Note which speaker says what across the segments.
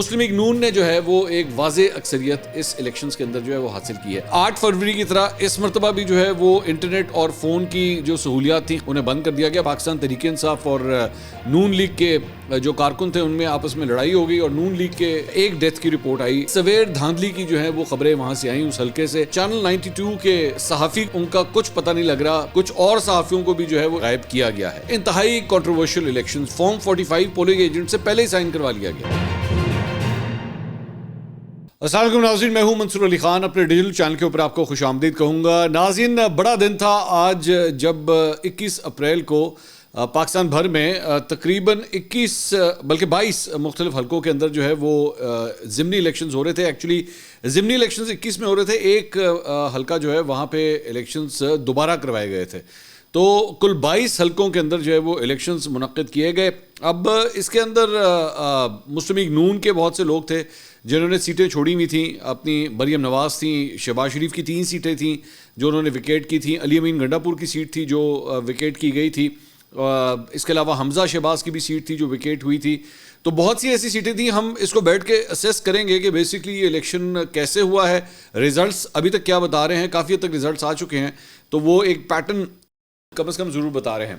Speaker 1: مسلم league نون نے جو ہے وہ ایک واضح اکثریت اس الیکشنز کے اندر جو ہے وہ حاصل کی ہے. 8 فروری کی طرح اس مرتبہ بھی جو ہے وہ انٹرنیٹ اور فون کی جو سہولیات تھیں انہیں بند کر دیا گیا. پاکستان تحریک انصاف اور نون لیگ کے جو کارکن تھے ان میں آپس میں لڑائی ہو گئی اور نون لیگ کے ایک ڈیتھ کی رپورٹ آئی. سویر دھاندلی کی جو ہے وہ خبریں وہاں سے آئیں اس حلقے سے. چینل 92 کے صحافی ان کا کچھ پتہ نہیں لگ رہا, کچھ اور صحافیوں کو بھی جو ہے وہ غائب کیا گیا ہے. انتہائی controversial election. Form 45 polling agent سے پہلے ہی سائن کروا لیا گیا. السلام علیکم ناظرین, میں ہوں منصور علی خان. اپنے ڈیجیٹل چینل کے اوپر آپ کو خوش آمدید کہوں گا. ناظرین, بڑا دن تھا آج جب 21 اپریل کو پاکستان بھر میں تقریباً 21 بلکہ 22 مختلف حلقوں کے اندر جو ہے وہ ضمنی الیکشنز ہو رہے تھے. ایکچولی ضمنی الیکشنز 21 میں ہو رہے تھے, ایک حلقہ جو ہے وہاں پہ الیکشنز دوبارہ کروائے گئے تھے. تو کل 22 حلقوں کے اندر جو ہے وہ الیکشنز منعقد کیے گئے. اب اس کے اندر مسلم لیگ نون کے بہت سے لوگ تھے جنہوں نے سیٹیں چھوڑی ہوئی تھیں. اپنی مریم نواز تھیں, شہباز شریف کی 3 سیٹیں تھیں جو انہوں نے وکیٹ کی تھیں, علی امین گنڈا پور کی سیٹ تھی جو وکیٹ کی گئی تھی, اس کے علاوہ حمزہ شہباز کی بھی سیٹ تھی جو وکیٹ ہوئی تھی. تو بہت سی ایسی سیٹیں تھیں. ہم اس کو بیٹھ کے اسیس کریں گے کہ بیسکلی یہ الیکشن کیسے ہوا ہے, ریزلٹس ابھی تک کیا بتا رہے ہیں. کافی حد تک ریزلٹس آ چکے ہیں تو وہ ایک پیٹرن کم از کم ضرور بتا رہے ہیں.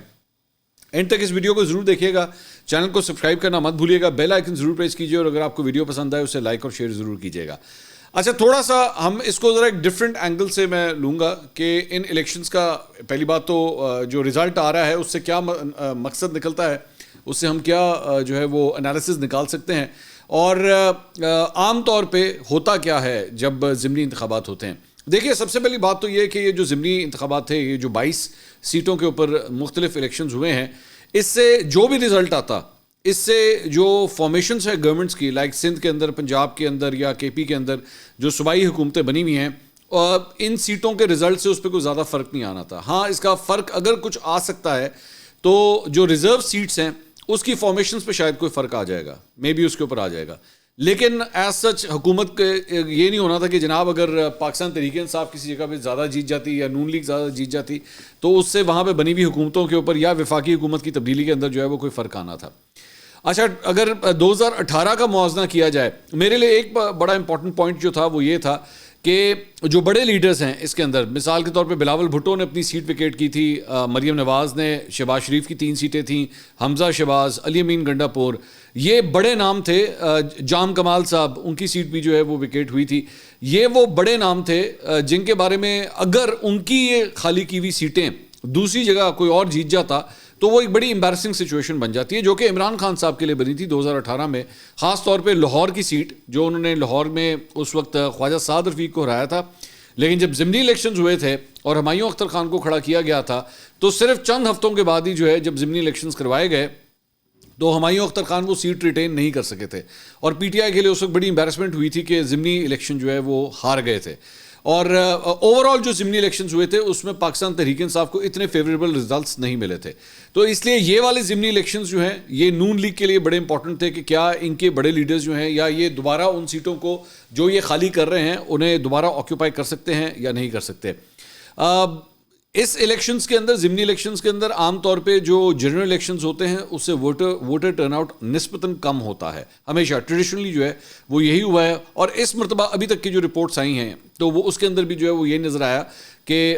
Speaker 1: اینڈ تک اس ویڈیو کو ضرور دیکھیے گا. چینل کو سبسکرائب کرنا مت بھولیے گا, بیل آئیکن ضرور پریس کیجیے, اور اگر آپ کو ویڈیو پسند آئے اسے لائک اور شیئر ضرور کیجیے گا. اچھا, تھوڑا سا ہم اس کو ذرا ایک ڈفرینٹ اینگل سے میں لوں گا کہ ان الیکشنز کا پہلی بات تو جو رزلٹ آ رہا ہے اس سے کیا مقصد نکلتا ہے, اس سے ہم کیا جو ہے وہ انالیسز نکال سکتے ہیں, اور عام طور پہ ہوتا کیا ہے جب ضمنی انتخابات ہوتے ہیں. دیکھیے, سب سے پہلی بات تو یہ کہ یہ جو ضمنی انتخابات تھے, یہ جو 22 سیٹوں کے اوپر مختلف الیکشنز ہوئے ہیں, اس سے جو بھی رزلٹ آتا, اس سے جو فارمیشنز ہیں گورنمنٹس کی, لائک سندھ کے اندر, پنجاب کے اندر یا کے پی کے اندر جو صوبائی حکومتیں بنی ہوئی ہیں, ان سیٹوں کے رزلٹ سے اس پہ کوئی زیادہ فرق نہیں آنا تھا. ہاں, اس کا فرق اگر کچھ آ سکتا ہے تو جو ریزرو سیٹس ہیں اس کی فارمیشنز پہ شاید کوئی فرق آ جائے گا, مے بی اس کے اوپر آ جائے گا. لیکن ایز سچ حکومت کے یہ نہیں ہونا تھا کہ جناب اگر پاکستان تحریک انصاف کسی جگہ پہ زیادہ جیت جاتی یا نون لیگ زیادہ جیت جاتی تو اس سے وہاں پہ بنی ہوئی حکومتوں کے اوپر یا وفاقی حکومت کی تبدیلی کے اندر جو ہے وہ کوئی فرق آنا تھا. اچھا, اگر 2018 کا موازنہ کیا جائے, میرے لیے ایک بڑا امپورٹنٹ پوائنٹ جو تھا وہ یہ تھا کہ جو بڑے لیڈرز ہیں اس کے اندر, مثال کے طور پہ بلاول بھٹو نے اپنی سیٹ وکیٹ کی تھی, مریم نواز نے, شہباز شریف کی 3 سیٹیں تھیں, حمزہ شہباز, علی امین گنڈا پور, یہ بڑے نام تھے. جام کمال صاحب, ان کی سیٹ بھی جو ہے وہ وکیٹ ہوئی تھی. یہ وہ بڑے نام تھے جن کے بارے میں اگر ان کی یہ خالی کی ہوئی سیٹیں دوسری جگہ کوئی اور جیت جاتا تو وہ ایک بڑی امبیرسنگ سچویشن بن جاتی ہے, جو کہ عمران خان صاحب کے لیے بنی تھی 2018 میں. خاص طور پہ لاہور کی سیٹ, جو انہوں نے لاہور میں اس وقت خواجہ سعد رفیق کو ہرایا تھا, لیکن جب ضمنی الیکشنز ہوئے تھے اور ہمایوں اختر خان کو کھڑا کیا گیا تھا تو صرف چند ہفتوں کے بعد ہی جو ہے جب ضمنی الیکشنز کروائے گئے تو ہمایوں اختر خان وہ سیٹ ریٹین نہیں کر سکے تھے, اور پی ٹی آئی کے لیے اس وقت بڑی امبیرسمنٹ ہوئی تھی کہ ضمنی الیکشن جو ہے وہ ہار گئے تھے. اور اوور آل جو ضمنی الیکشنز ہوئے تھے اس میں پاکستان تحریک انصاف کو اتنے فیوریبل رزلٹس نہیں ملے تھے. تو اس لیے یہ والے ضمنی الیکشنز جو ہیں یہ نون لیگ کے لیے بڑے امپورٹنٹ تھے کہ کیا ان کے بڑے لیڈرز جو ہیں یا یہ دوبارہ ان سیٹوں کو جو یہ خالی کر رہے ہیں انہیں دوبارہ آکیوپائی کر سکتے ہیں یا نہیں کر سکتے. اس الیکشنز کے اندر, ضمنی الیکشنز کے اندر عام طور پہ جو جنرل الیکشنز ہوتے ہیں اس سے ووٹر ٹرن آؤٹ نسبتاً کم ہوتا ہے. ہمیشہ ٹریڈیشنلی جو ہے وہ یہی ہوا ہے, اور اس مرتبہ ابھی تک کی جو رپورٹس آئی ہیں تو وہ اس کے اندر بھی جو ہے وہ یہ نظر آیا کہ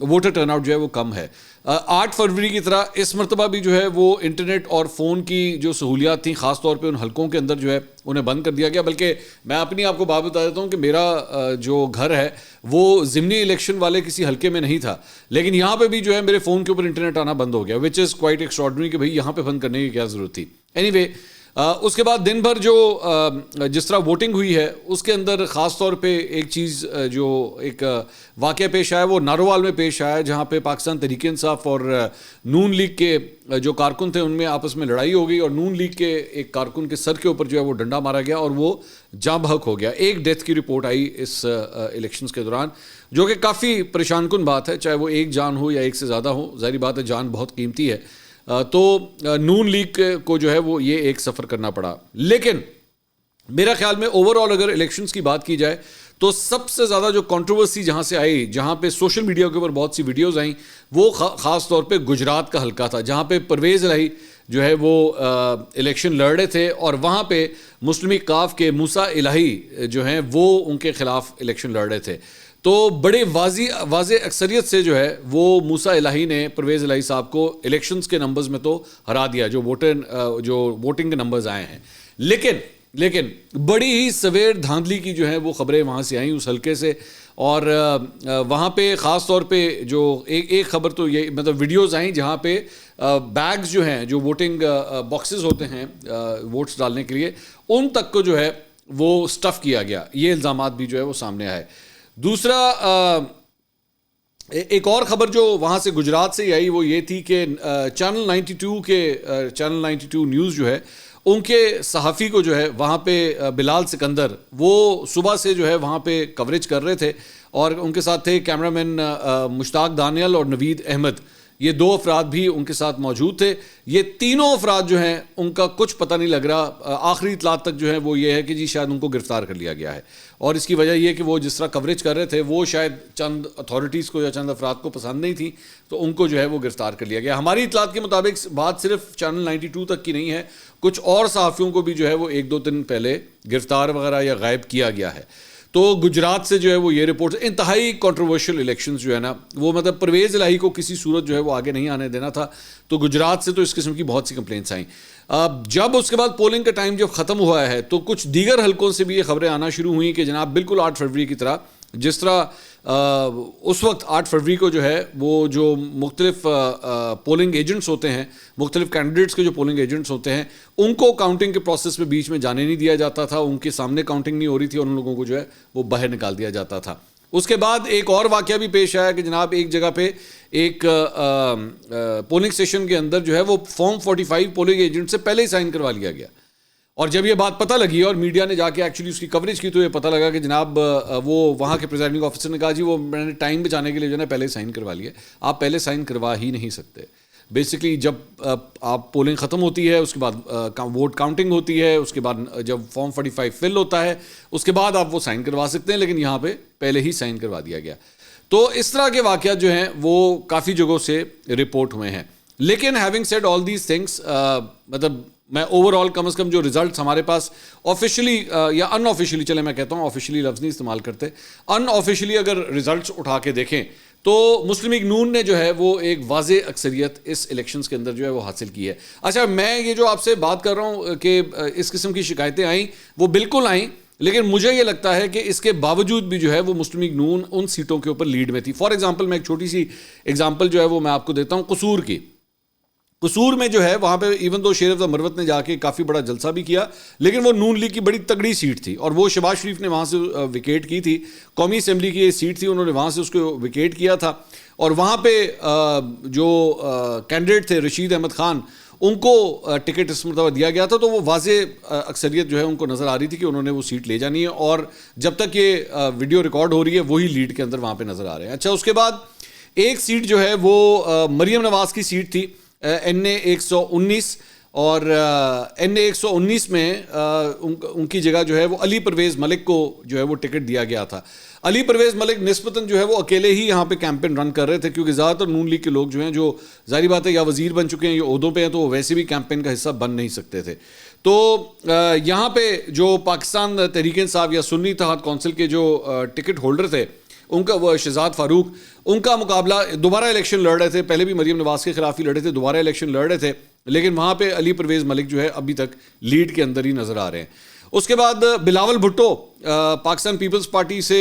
Speaker 1: ووٹر ٹرن آؤٹ جو ہے وہ کم ہے. 8 فروری کی طرح اس مرتبہ بھی جو ہے وہ انٹرنیٹ اور فون کی جو سہولیات تھیں خاص طور پہ ان حلقوں کے اندر جو ہے انہیں بند کر دیا گیا. بلکہ میں اپنی آپ کو بات بتا دیتا ہوں کہ میرا جو گھر ہے وہ ضمنی الیکشن والے کسی حلقے میں نہیں تھا, لیکن یہاں پہ بھی جو ہے میرے فون کے اوپر انٹرنیٹ آنا بند ہو گیا, وچ از کوائٹ ایکسٹراڈنری کہ بھائی یہاں پہ بند کرنے کی کیا ضرورت تھی. اینی وے, اس کے بعد دن بھر جو جس طرح ووٹنگ ہوئی ہے اس کے اندر خاص طور پہ ایک چیز جو ایک واقعہ پیش آیا وہ ناروال میں پیش آیا, جہاں پہ پاکستان تحریک انصاف اور نون لیگ کے جو کارکن تھے ان میں آپس میں لڑائی ہو گئی, اور نون لیگ کے ایک کارکن کے سر کے اوپر جو ہے وہ ڈنڈا مارا گیا اور وہ جاں بحق ہو گیا. ایک ڈیتھ کی رپورٹ آئی اس الیکشنز کے دوران, جو کہ کافی پریشان کن بات ہے, چاہے وہ ایک جان ہو یا ایک سے زیادہ ہو. ظاہری بات ہے جان بہت قیمتی ہے, تو نون لیگ کو جو ہے وہ یہ ایک سفر کرنا پڑا. لیکن میرا خیال میں اوور آل اگر الیکشنز کی بات کی جائے تو سب سے زیادہ جو کنٹروورسی جہاں سے آئی, جہاں پہ سوشل میڈیا کے اوپر بہت سی ویڈیوز آئیں, وہ خاص طور پہ گجرات کا حلقہ تھا, جہاں پہ پرویز الہی جو ہے وہ الیکشن لڑ رہے تھے، اور وہاں پہ مسلم لیگ کاف کے موسیٰ الہی جو ہیں وہ ان کے خلاف الیکشن لڑ رہے تھے. تو بڑے واضح اکثریت سے جو ہے وہ موسیٰ الہی نے پرویز الہی صاحب کو الیکشنز کے نمبرز میں تو ہرا دیا، جو ووٹنگ کے نمبرز آئے ہیں. لیکن بڑی ہی سویر دھاندلی کی جو ہے وہ خبریں وہاں سے آئیں اس حلقے سے، اور وہاں پہ خاص طور پہ جو ایک خبر تو یہ مطلب ویڈیوز آئیں جہاں پہ بیگز جو ہیں، جو ووٹنگ باکسز ہوتے ہیں ووٹس ڈالنے کے لیے، ان تک کو جو ہے وہ سٹف کیا گیا. یہ الزامات بھی جو ہے وہ سامنے آئے. دوسرا ایک اور خبر جو وہاں سے گجرات سے آئی وہ یہ تھی کہ چینل 92 نیوز جو ہے ان کے صحافی کو جو ہے وہاں پہ بلال سکندر، وہ صبح سے جو ہے وہاں پہ کوریج کر رہے تھے، اور ان کے ساتھ تھے کیمرہ مین مشتاق دانیال اور نوید احمد. یہ 2 افراد بھی ان کے ساتھ موجود تھے. یہ تینوں افراد جو ہیں ان کا کچھ پتہ نہیں لگ رہا. آخری اطلاعات تک جو ہے وہ یہ ہے کہ جی شاید ان کو گرفتار کر لیا گیا ہے، اور اس کی وجہ یہ کہ وہ جس طرح کوریج کر رہے تھے وہ شاید چند اتھارٹیز کو یا چند افراد کو پسند نہیں تھی، تو ان کو جو ہے وہ گرفتار کر لیا گیا. ہماری اطلاعات کے مطابق بات صرف چینل 92 تک کی نہیں ہے، کچھ اور صحافیوں کو بھی جو ہے وہ 1-2 دن پہلے گرفتار وغیرہ یا غائب کیا گیا ہے. تو گجرات سے جو ہے وہ یہ رپورٹ، انتہائی کنٹروورشل الیکشنز جو ہے نا وہ مطلب پرویز الہی کو کسی صورت جو ہے وہ آگے نہیں آنے دینا تھا. تو گجرات سے تو اس قسم کی بہت سی کمپلینٹس آئیں. جب اس کے بعد پولنگ کا ٹائم جب ختم ہوا ہے تو کچھ دیگر حلقوں سے بھی یہ خبریں آنا شروع ہوئیں کہ جناب بالکل 8 فروری کی طرح، جس طرح اس وقت 8 فروری کو جو ہے وہ جو مختلف پولنگ ایجنٹس ہوتے ہیں، مختلف کینڈیڈیٹس کے جو پولنگ ایجنٹس ہوتے ہیں، ان کو کاؤنٹنگ کے پروسیس میں بیچ میں جانے نہیں دیا جاتا تھا، ان کے سامنے کاؤنٹنگ نہیں ہو رہی تھی اور ان لوگوں کو جو ہے وہ باہر نکال دیا جاتا تھا. اس کے بعد ایک اور واقعہ بھی پیش آیا کہ جناب ایک جگہ پہ ایک پولنگ اسٹیشن کے اندر جو ہے وہ فارم 45 پولنگ ایجنٹ سے پہلے ہی سائن کروا لیا گیا. اور جب یہ بات پتہ لگی اور میڈیا نے جا کے ایکچولی اس کی کوریج کی تو یہ پتہ لگا کہ جناب وہ وہاں کے پریزائڈنگ آفیسر نے کہا جی وہ میں نے ٹائم بچانے کے لیے جو ہے نا پہلے سائن کروا لیا. آپ پہلے سائن کروا ہی نہیں سکتے. بیسکلی جب آپ پولنگ ختم ہوتی ہے اس کے بعد ووٹ کاؤنٹنگ ہوتی ہے، اس کے بعد جب فارم 45 فل ہوتا ہے اس کے بعد آپ وہ سائن کروا سکتے ہیں، لیکن یہاں پہ پہلے ہی سائن کروا دیا گیا. تو اس طرح کے واقعات جو ہیں وہ کافی جگہوں سے رپورٹ ہوئے ہیں. لیکن having said all these things, مطلب میں اوور آل کم از کم جو ریزلٹس ہمارے پاس آفیشلی یا ان آفیشلی، چلے میں کہتا ہوں آفیشلی لفظ نہیں استعمال کرتے، ان آفیشلی اگر ریزلٹس اٹھا کے دیکھیں تو مسلم لیگ نون نے جو ہے وہ ایک واضح اکثریت اس الیکشنز کے اندر جو ہے وہ حاصل کی ہے. اچھا میں یہ جو آپ سے بات کر رہا ہوں کہ اس قسم کی شکایتیں آئیں، وہ بالکل آئیں، لیکن مجھے یہ لگتا ہے کہ اس کے باوجود بھی جو ہے وہ مسلم لیگ نون ان سیٹوں کے اوپر لیڈ میں تھی. فار ایگزامپل میں ایک چھوٹی سی ایگزامپل جو ہے وہ میں آپ کو دیتا ہوں قصور کی. قصور میں جو ہے وہاں پہ ایون دو شیر افضل مروت نے جا کے کافی بڑا جلسہ بھی کیا، لیکن وہ نون لیگ کی بڑی تگڑی سیٹ تھی اور وہ شہباز شریف نے وہاں سے وکیٹ کی تھی. قومی اسمبلی کی یہ سیٹ تھی، انہوں نے وہاں سے اس کو وکیٹ کیا تھا، اور وہاں پہ جو کینڈیڈیٹ تھے رشید احمد خان، ان کو ٹکٹ اس مرتبہ دیا گیا تھا. تو وہ واضح اکثریت جو ہے ان کو نظر آ رہی تھی کہ انہوں نے وہ سیٹ لے جانی ہے، اور جب تک یہ ویڈیو ریکارڈ ہو رہی ہے وہی لیڈ کے اندر وہاں پہ نظر آ رہے ہیں. اچھا اس کے بعد ایک سیٹ جو ہے وہ مریم نواز کی سیٹ تھی NA 119، اور NA 119 میں ان کی جگہ جو ہے وہ علی پرویز ملک کو جو ہے وہ ٹکٹ دیا گیا تھا. علی پرویز ملک نسبتاً جو ہے وہ اکیلے ہی یہاں پہ کیمپین رن کر رہے تھے، کیونکہ زیادہ تر نون لیگ کے لوگ جو ہیں جو ظاہری بات ہے یا وزیر بن چکے ہیں یا عہدوں پہ ہیں، تو وہ ویسے بھی کیمپین کا حصہ بن نہیں سکتے تھے. تو یہاں پہ جو پاکستان تحریک انصاف یا سنی اتحاد کونسل کے جو ٹکٹ ہولڈر تھے، ان کا وہ شہزاد فاروق، ان کا مقابلہ دوبارہ الیکشن لڑ رہے تھے. پہلے بھی مریم نواز کے خلاف ہی لڑے تھے، دوبارہ الیکشن لڑ رہے تھے، لیکن وہاں پہ علی پرویز ملک جو ہے ابھی تک لیڈ کے اندر ہی نظر آ رہے ہیں. اس کے بعد بلاول بھٹو پاکستان پیپلز پارٹی سے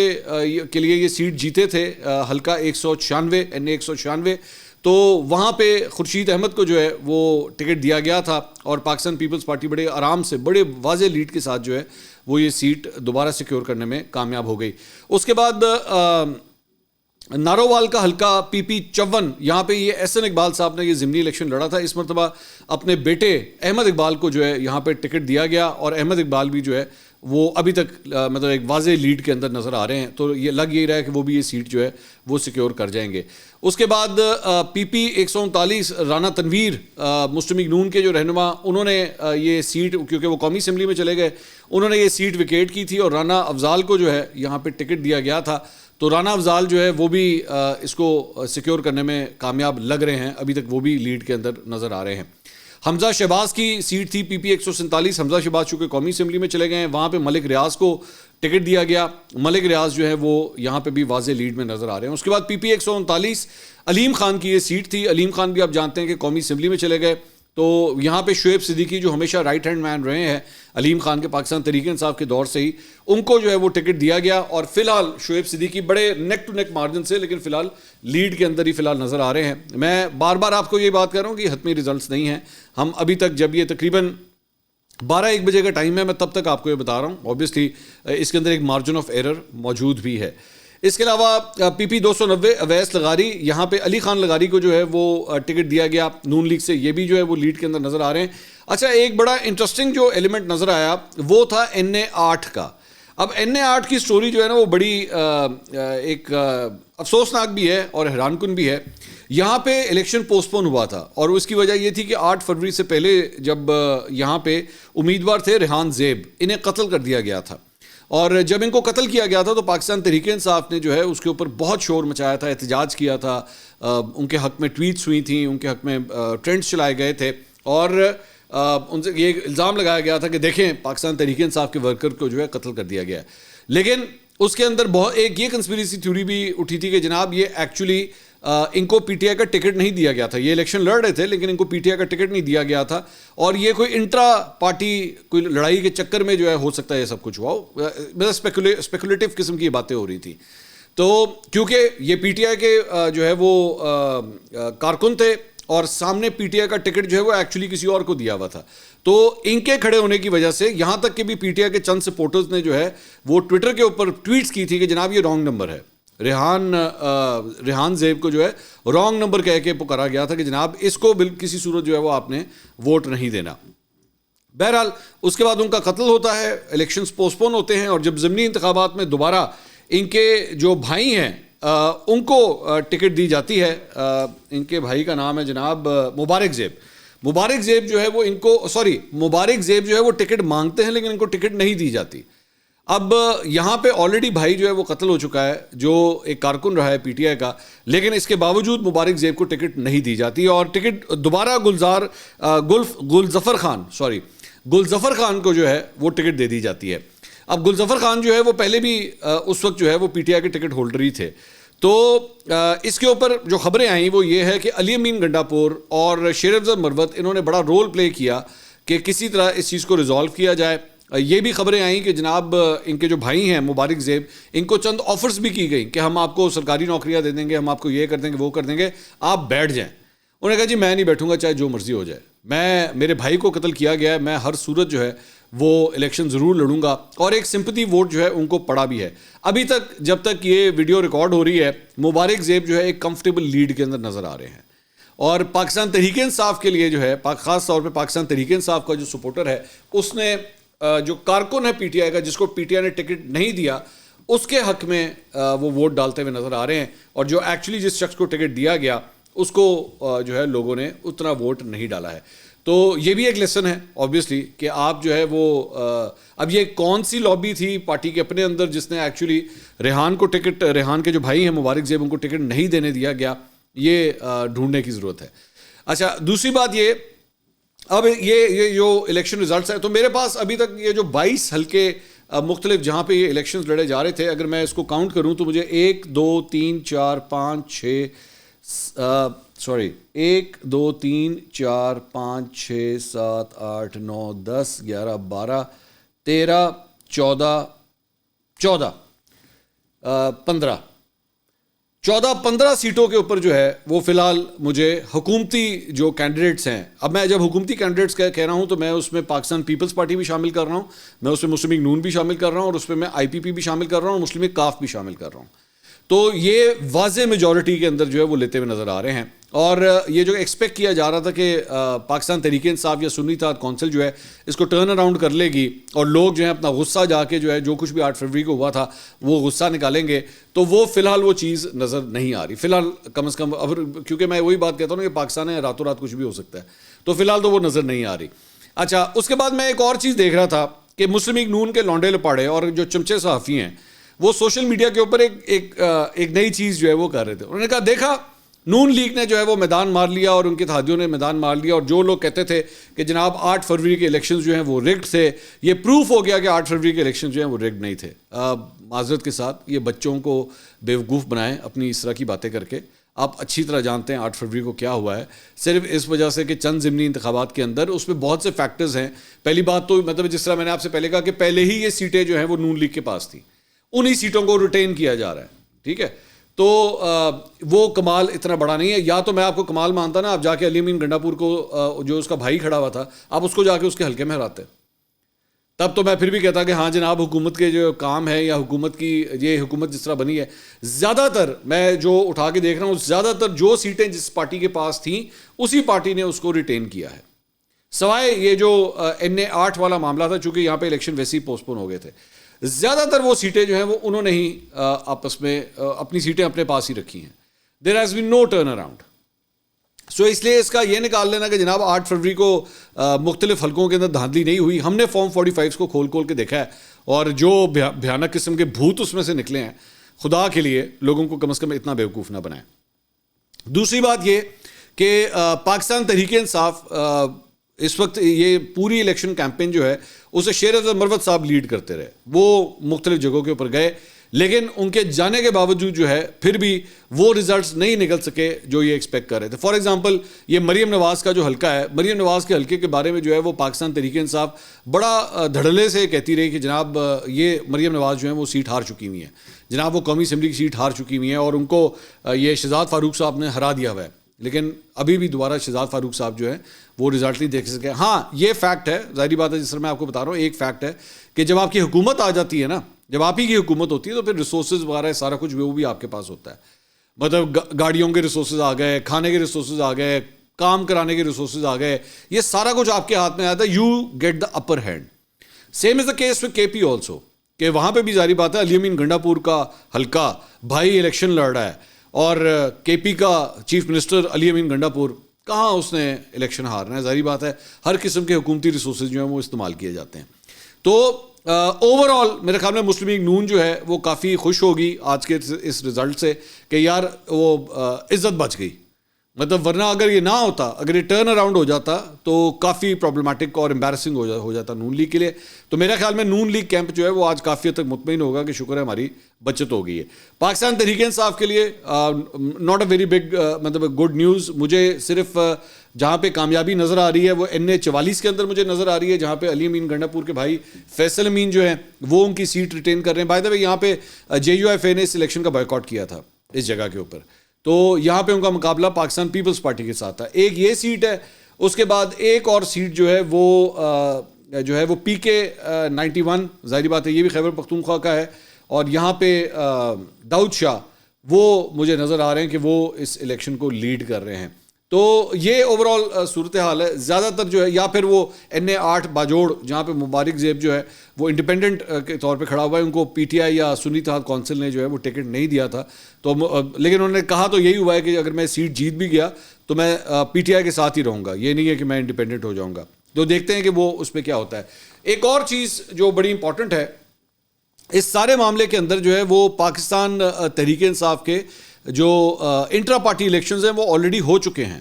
Speaker 1: کے لیے یہ سیٹ جیتے تھے، حلقہ 196 NA 196. تو وہاں پہ خورشید احمد کو جو ہے وہ ٹکٹ دیا گیا تھا، اور پاکستان پیپلز پارٹی بڑے آرام سے بڑے واضح لیڈ کے ساتھ جو ہے وہ یہ سیٹ دوبارہ سیکیور کرنے میں کامیاب ہو گئی. اس کے بعد نارووال کا حلقہ PP 54، یہاں پہ یہ SN اقبال صاحب نے یہ ضمنی الیکشن لڑا تھا. اس مرتبہ اپنے بیٹے احمد اقبال کو جو ہے یہاں پہ ٹکٹ دیا گیا، اور احمد اقبال بھی جو ہے وہ ابھی تک مطلب ایک واضح لیڈ کے اندر نظر آ رہے ہیں. تو یہ لگ یہی رہا ہے کہ وہ بھی یہ سیٹ جو ہے وہ سیکیور کر جائیں گے. اس کے بعد PP 139 رانا تنویر مسلم لیگ نون کے جو رہنما، انہوں نے یہ سیٹ، کیونکہ وہ قومی اسمبلی میں چلے گئے، انہوں نے یہ سیٹ وکیٹ کی تھی، اور رانا افضال کو جو ہے یہاں پہ ٹکٹ دیا گیا تھا. تو رانا افضال جو ہے وہ بھی اس کو سیکیور کرنے میں کامیاب لگ رہے ہیں، ابھی تک وہ بھی لیڈ کے اندر نظر آ رہے ہیں. حمزہ شہباز کی سیٹ تھی پی پی 147. حمزہ شہباز چونکہ قومی اسمبلی میں چلے گئے ہیں, وہاں پہ ملک ریاض کو ٹکٹ دیا گیا. ملک ریاض جو ہے وہ یہاں پہ بھی واضح لیڈ میں نظر آ رہے ہیں. اس کے بعد پی پی 139 علیم خان کی یہ سیٹ تھی. علیم خان بھی آپ جانتے ہیں کہ قومی اسمبلی میں چلے گئے, تو یہاں پہ شعیب صدیقی جو ہمیشہ رائٹ ہینڈ مین رہے ہیں علیم خان کے پاکستان تحریک انصاف کے دور سے ہی, ان کو جو ہے وہ ٹکٹ دیا گیا. اور فی الحال شعیب صدیقی بڑے نیک ٹو نیک مارجن سے, لیکن فی الحال لیڈ کے اندر ہی فی الحال نظر آ رہے ہیں. میں بار بار آپ کو یہ بات کر رہا ہوں کہ حتمی ریزلٹس نہیں ہیں. ہم ابھی تک, جب یہ تقریباً 12-1 بجے کا ٹائم ہے, میں تب تک آپ کو یہ بتا رہا ہوں. اوبیسلی اس کے اندر ایک مارجن آف ایرر موجود بھی ہے. اس کے علاوہ پی پی 290 اویس لغاری, یہاں پہ علی خان لغاری کو جو ہے وہ ٹکٹ دیا گیا نون لیگ سے. یہ بھی جو ہے وہ لیڈ کے اندر نظر آ رہے ہیں. اچھا, ایک بڑا انٹرسٹنگ جو ایلیمنٹ نظر آیا وہ تھا NA8 کا. اب NA8 کی سٹوری جو ہے نا وہ بڑی ایک افسوسناک بھی ہے اور حیران کن بھی ہے. یہاں پہ الیکشن پوسٹ پون ہوا تھا, اور اس کی وجہ یہ تھی کہ 8 فروری سے پہلے جب یہاں پہ امیدوار تھے ریحان زیب, انہیں قتل کر دیا گیا تھا. اور جب ان کو قتل کیا گیا تھا تو پاکستان تحریک انصاف نے جو ہے اس کے اوپر بہت شور مچایا تھا, احتجاج کیا تھا, ان کے حق میں ٹویٹس ہوئی تھیں, ان کے حق میں ٹرینڈز چلائے گئے تھے, اور ان سے یہ الزام لگایا گیا تھا کہ دیکھیں پاکستان تحریک انصاف کے ورکر کو جو ہے قتل کر دیا گیا ہے. لیکن اس کے اندر بہت ایک یہ کنسپیریسی تھیوری بھی اٹھی تھی کہ جناب یہ ایکچولی ان کو پی ٹی آئی کا ٹکٹ نہیں دیا گیا تھا. یہ الیکشن لڑ رہے تھے لیکن ان کو پی ٹی آئی کا ٹکٹ نہیں دیا گیا تھا, اور یہ کوئی انٹرا پارٹی کوئی لڑائی کے چکر میں جو ہے ہو سکتا ہے یہ سب کچھ ہوا ہو. اسپیکولیٹو قسم کی باتیں ہو رہی تھی. تو کیونکہ یہ پی ٹی آئی کے جو ہے وہ کارکن تھے, اور سامنے پی ٹی آئی کا ٹکٹ جو ہے وہ ایکچولی کسی اور کو دیا ہوا تھا, تو ان کے کھڑے ہونے کی وجہ سے یہاں تک کہ بھی پی ٹی آئی کے چند سپورٹرز نے جو ہے وہ ٹویٹر کے اوپر ٹویٹس کی تھی کہ جناب یہ رانگ نمبر ہے. ریحان زیب کو جو ہے رانگ نمبر کہہ کے پکارا گیا تھا کہ جناب اس کو کسی صورت جو ہے وہ آپ نے ووٹ نہیں دینا. بہرحال اس کے بعد ان کا قتل ہوتا ہے, الیکشنز پوسٹ پون ہوتے ہیں, اور جب ضمنی انتخابات میں دوبارہ ان کے جو بھائی ہیں ان کو ٹکٹ دی جاتی ہے. ان کے بھائی کا نام ہے جناب مبارک زیب. مبارک زیب جو ہے وہ ان کو مبارک زیب جو ہے وہ ٹکٹ مانگتے ہیں لیکن ان کو ٹکٹ نہیں دی جاتی. اب یہاں پہ آلریڈی بھائی جو ہے وہ قتل ہو چکا ہے جو ایک کارکن رہا ہے پی ٹی آئی کا, لیکن اس کے باوجود مبارک زیب کو ٹکٹ نہیں دی جاتی, اور ٹکٹ دوبارہ گلظفر خان کو جو ہے وہ ٹکٹ دے دی جاتی ہے. اب گلظفر خان جو ہے وہ پہلے بھی اس وقت جو ہے وہ پی ٹی آئی کے ٹکٹ ہولڈر ہی تھے. تو اس کے اوپر جو خبریں آئیں وہ یہ ہے کہ علی امین گنڈا پور اور شیر افضل مروت انہوں نے بڑا رول پلے کیا کہ کسی طرح اس چیز کو ریزالو کیا جائے. یہ بھی خبریں آئیں کہ جناب ان کے جو بھائی ہیں مبارک زیب, ان کو چند آفرز بھی کی گئیں کہ ہم آپ کو سرکاری نوکریاں دے دیں گے, ہم آپ کو یہ کر دیں گے, وہ کر دیں گے, آپ بیٹھ جائیں. انہوں نے کہا جی میں نہیں بیٹھوں گا چاہے جو مرضی ہو جائے, میرے بھائی کو قتل کیا گیا ہے, میں ہر صورت جو ہے وہ الیکشن ضرور لڑوں گا. اور ایک سمپتھی ووٹ جو ہے ان کو پڑا بھی ہے. ابھی تک جب تک یہ ویڈیو ریکارڈ ہو رہی ہے مبارک زیب جو ہے ایک کمفرٹیبل لیڈ کے اندر نظر آ رہے ہیں, اور پاکستان تحریک انصاف کے لیے جو ہے خاص طور پہ پاکستان تحریک انصاف کا جو سپورٹر ہے اس نے جو کارکن ہے پی ٹی آئی کا جس کو پی ٹی آئی نے ٹکٹ نہیں دیا اس کے حق میں وہ ووٹ ڈالتے ہوئے نظر آ رہے ہیں, اور جو ایکچولی جس شخص کو ٹکٹ دیا گیا اس کو جو ہے لوگوں نے اتنا ووٹ نہیں ڈالا ہے. تو یہ بھی ایک لیسن ہے اوبیسلی کہ آپ جو ہے وہ اب یہ کون سی لابی تھی پارٹی کے اپنے اندر جس نے ایکچولی ریحان کو ٹکٹ, ریحان کے جو بھائی ہیں مبارک زیب ان کو ٹکٹ نہیں دینے دیا گیا, یہ ڈھونڈنے کی ضرورت ہے. اچھا, دوسری بات یہ, اب یہ جو الیکشن ریزلٹس ہیں تو میرے پاس ابھی تک یہ جو 22 حلقے مختلف جہاں پہ یہ الیکشنز لڑے جا رہے تھے, اگر میں اس کو کاؤنٹ کروں تو مجھے 1 2 3 4 5 6 1 2 3 4 5 6 7 8 9 10 11 12 13 14 15 سیٹوں کے اوپر جو ہے وہ فی الحال مجھے حکومتی جو کینڈیڈیٹس ہیں, اب میں جب حکومتی کینڈیڈیٹس کہہ رہا ہوں تو میں اس میں پاکستان پیپلز پارٹی بھی شامل کر رہا ہوں, میں اس میں مسلم لیگ نون بھی شامل کر رہا ہوں, اور اس میں آئی پی پی بھی شامل کر رہا ہوں, اور مسلم لیگ کاف بھی شامل کر رہا ہوں. تو یہ واضح میجورٹی کے اندر جو ہے وہ لیتے ہوئے نظر آ رہے ہیں. اور یہ جو ایکسپیکٹ کیا جا رہا تھا کہ پاکستان تحریک انصاف یا سنی اتحاد کونسل جو ہے اس کو ٹرن اراؤنڈ کر لے گی اور لوگ جو ہیں اپنا غصہ جا کے جو ہے جو کچھ بھی 8 فروری کو ہوا تھا وہ غصہ نکالیں گے, تو وہ فی الحال وہ چیز نظر نہیں آ رہی فی الحال, کم از کم. اب کیونکہ میں وہی بات کہتا ہوں کہ پاکستان ہے راتوں رات کچھ بھی ہو سکتا ہے, تو فی الحال تو وہ نظر نہیں آ رہی. اچھا, اس کے بعد میں ایک اور چیز دیکھ رہا تھا کہ مسلم لیگ نون کے لونڈے لپاڑے اور جو چمچے صحافی ہیں وہ سوشل میڈیا کے اوپر ایک نئی چیز جو ہے وہ کر رہے تھے. انہوں نے کہا دیکھا نون لیگ نے جو ہے وہ میدان مار لیا اور ان کے اتحادیوں نے میدان مار لیا, اور جو لوگ کہتے تھے کہ جناب 8 فروری کے الیکشنز جو ہیں وہ ریگڈ تھے, یہ پروف ہو گیا کہ 8 فروری کے الیکشنز جو ہیں وہ ریگڈ نہیں تھے. معذرت کے ساتھ یہ بچوں کو بیوقوف بنائیں اپنی اس طرح کی باتیں کر کے. آپ اچھی طرح جانتے ہیں 8 فروری کو کیا ہوا ہے, صرف اس وجہ سے کہ چند ضمنی انتخابات کے اندر اس میں بہت سے فیکٹرز ہیں. پہلی بات تو مطلب جس طرح میں نے آپ سے پہلے کہا کہ پہلے ہی یہ سیٹیں جو ہیں وہ نون لیگ کے پاس تھیں, انہی سیٹوں کو ریٹین کیا جا رہا ہے. ٹھیک ہے, تو وہ کمال اتنا بڑا نہیں ہے. یا تو میں آپ کو کمال مانتا نا, آپ جا کے علی امین گنڈا پور کو جو اس کا بھائی کھڑا ہوا تھا آپ اس کو جا کے اس کے حلقے میں ہراتے, تب تو میں پھر بھی کہتا کہ ہاں جناب حکومت کے جو کام ہے یا حکومت کی یہ حکومت جس طرح بنی ہے, زیادہ تر میں جو اٹھا کے دیکھ رہا ہوں زیادہ تر جو سیٹیں جس پارٹی کے پاس تھیں اسی پارٹی نے اس کو ریٹین کیا ہے, سوائے یہ جو NA8 والا معاملہ تھا. چونکہ یہاں پہ الیکشن ویسے ہی پوسٹ پون ہو گئے تھے, زیادہ تر وہ سیٹیں جو ہیں وہ انہوں نے ہی آپس میں اپنی سیٹیں اپنے پاس ہی رکھی ہیں. There has been no turn around. So اس لیے اس کا یہ نکال لینا کہ جناب 8 فروری کو مختلف حلقوں کے اندر دھاندلی نہیں ہوئی. ہم نے فارم 45 کو کھول کے دیکھا ہے, اور جو بھیانک قسم کے بھوت اس میں سے نکلے ہیں, خدا کے لیے لوگوں کو کم از کم اتنا بیوقوف نہ بنائیں. دوسری بات یہ کہ پاکستان تحریک انصاف اس وقت یہ پوری الیکشن کیمپین جو ہے اسے شیر افضل مروت صاحب لیڈ کرتے رہے. وہ مختلف جگہوں کے اوپر گئے, لیکن ان کے جانے کے باوجود جو ہے پھر بھی وہ ریزلٹس نہیں نکل سکے جو یہ ایکسپیکٹ کر رہے تھے. فار ایگزامپل یہ مریم نواز کا جو حلقہ ہے, مریم نواز کے حلقے کے بارے میں جو ہے وہ پاکستان تحریک انصاف بڑا دھڑلے سے کہتی رہی کہ جناب یہ مریم نواز جو ہیں وہ سیٹ ہار چکی ہوئی ہیں, جناب وہ قومی اسمبلی کی سیٹ ہار چکی ہوئی ہیں, اور ان کو یہ شہزاد فاروق صاحب نے ہرا دیا ہوا ہے. لیکن ابھی بھی دوبارہ شہزاد فاروق صاحب جو ہیں وہ رزلٹ نہیں دیکھ سکے. ہاں یہ فیکٹ ہے, ظاہری بات ہے, جس طرح میں آپ کو بتا رہا ہوں ایک فیکٹ ہے کہ جب آپ کی حکومت آ جاتی ہے نا, جب آپ ہی کی حکومت ہوتی ہے تو پھر ریسورسز وغیرہ سارا کچھ وہ بھی آپ کے پاس ہوتا ہے. مطلب گاڑیوں کے ریسورسز آ گئے, کھانے کے ریسورسز آ گئے, کام کرانے کے ریسورسز آ گئے, یہ سارا کچھ آپ کے ہاتھ میں آتا ہے. You get the upper hand. Same is the case with KP also, کہ وہاں پہ بھی ظاہری بات ہے علی امین گنڈا پور کا حلقہ بھائی الیکشن لڑ رہا ہے, اور KP کا چیف منسٹر علی امین گنڈا پور کہاں اس نے الیکشن ہارنا ہے. ظاہری بات ہے ہر قسم کے حکومتی ریسورسز جو ہیں وہ استعمال کیے جاتے ہیں. تو اوور آل میرے خیال میں مسلم لیگ نون جو ہے وہ کافی خوش ہوگی آج کے اس رزلٹ سے کہ یار وہ عزت بچ گئی. مطلب ورنہ اگر یہ نہ ہوتا, اگر یہ ٹرن اراؤنڈ ہو جاتا تو کافی پرابلمٹک اور امبیرسنگ ہو جاتا نون لیگ کے لیے. تو میرا خیال میں نون لیگ کیمپ جو ہے وہ آج کافی حد تک مطمئن ہوگا کہ شکر ہے ہماری بچت ہو گئی ہے. پاکستان تحریک انصاف کے لیے ناٹ اے ویری بگ مطلب گڈ نیوز. مجھے صرف جہاں پہ کامیابی نظر آ رہی ہے وہ NA44 کے اندر مجھے نظر آ رہی ہے, جہاں پہ علی امین گنڈا پور کے بھائی فیصل امین جو ہیں وہ ان کی سیٹ ریٹین کر رہے ہیں. بائی دا وے یہاں پہ JUFA نے اس الیکشن کا بائیکاٹ کیا تھا اس جگہ کے اوپر, تو یہاں پہ ان کا مقابلہ پاکستان پیپلز پارٹی کے ساتھ تھا. ایک یہ سیٹ ہے, اس کے بعد ایک اور سیٹ جو ہے وہ PK91 ظاہری بات ہے یہ بھی خیبر پختونخوا کا ہے, اور یہاں پہ داؤد شاہ وہ مجھے نظر آ رہے ہیں کہ وہ اس الیکشن کو لیڈ کر رہے ہیں. تو یہ اوور آل صورتحال ہے. زیادہ تر جو ہے یا پھر وہ NA8 باجوڑ جہاں پہ مبارک زیب جو ہے وہ انڈیپینڈنٹ کے طور پہ کھڑا ہوا ہے, ان کو PTI یا سنی اتحاد کونسل نے جو ہے وہ ٹکٹ نہیں دیا تھا, تو لیکن انہوں نے کہا تو یہی ہوا ہے کہ اگر میں سیٹ جیت بھی گیا تو میں PTI کے ساتھ ہی رہوں گا, یہ نہیں ہے کہ میں انڈیپینڈنٹ ہو جاؤں گا. تو دیکھتے ہیں کہ وہ اس پہ کیا ہوتا ہے. ایک اور چیز جو بڑی امپورٹنٹ ہے اس سارے معاملے کے اندر جو ہے وہ پاکستان تحریک انصاف کے جو انٹرا پارٹی الیکشنز ہیں وہ آلریڈی ہو چکے ہیں.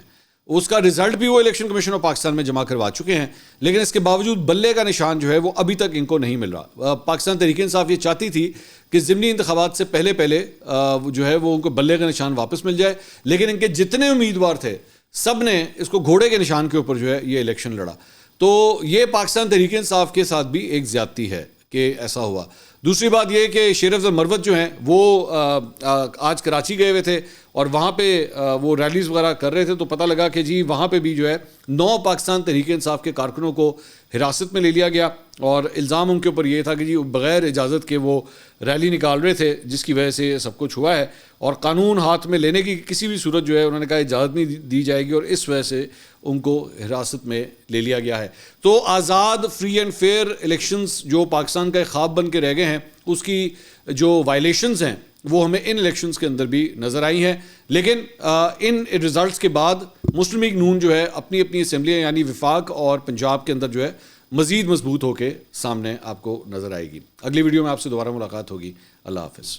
Speaker 1: اس کا رزلٹ بھی وہ الیکشن کمیشن آف پاکستان میں جمع کروا چکے ہیں, لیکن اس کے باوجود بلے کا نشان جو ہے وہ ابھی تک ان کو نہیں مل رہا. پاکستان تحریک انصاف یہ چاہتی تھی کہ ضمنی انتخابات سے پہلے جو ہے وہ ان کو بلے کا نشان واپس مل جائے, لیکن ان کے جتنے امیدوار تھے سب نے اس کو گھوڑے کے نشان کے اوپر جو ہے یہ الیکشن لڑا. تو یہ پاکستان تحریک انصاف کے ساتھ بھی ایک زیادتی ہے کہ ایسا ہوا. دوسری بات یہ کہ شیر افضل مروت جو ہیں وہ آج کراچی گئے ہوئے تھے اور وہاں پہ وہ ریلیز وغیرہ کر رہے تھے, تو پتہ لگا کہ جی وہاں پہ بھی جو ہے 9 پاکستان تحریک انصاف کے کارکنوں کو حراست میں لے لیا گیا, اور الزام ان کے اوپر یہ تھا کہ جی بغیر اجازت کے وہ ریلی نکال رہے تھے, جس کی وجہ سے یہ سب کچھ ہوا ہے, اور قانون ہاتھ میں لینے کی کسی بھی صورت جو ہے انہوں نے کہا اجازت نہیں دی جائے گی, اور اس وجہ سے ان کو حراست میں لے لیا گیا ہے. تو آزاد فری اینڈ فیئر الیکشنز جو پاکستان کا ایک خواب بن کے رہ گئے ہیں, اس کی جو وائلیشنز ہیں وہ ہمیں ان الیکشنز کے اندر بھی نظر آئی ہیں. لیکن ان ریزلٹس کے بعد مسلم لیگ نون جو ہے اپنی اسمبلیاں یعنی وفاق اور پنجاب کے اندر جو ہے مزید مضبوط ہو کے سامنے آپ کو نظر آئے گی. اگلی ویڈیو میں آپ سے دوبارہ ملاقات ہوگی. اللہ حافظ.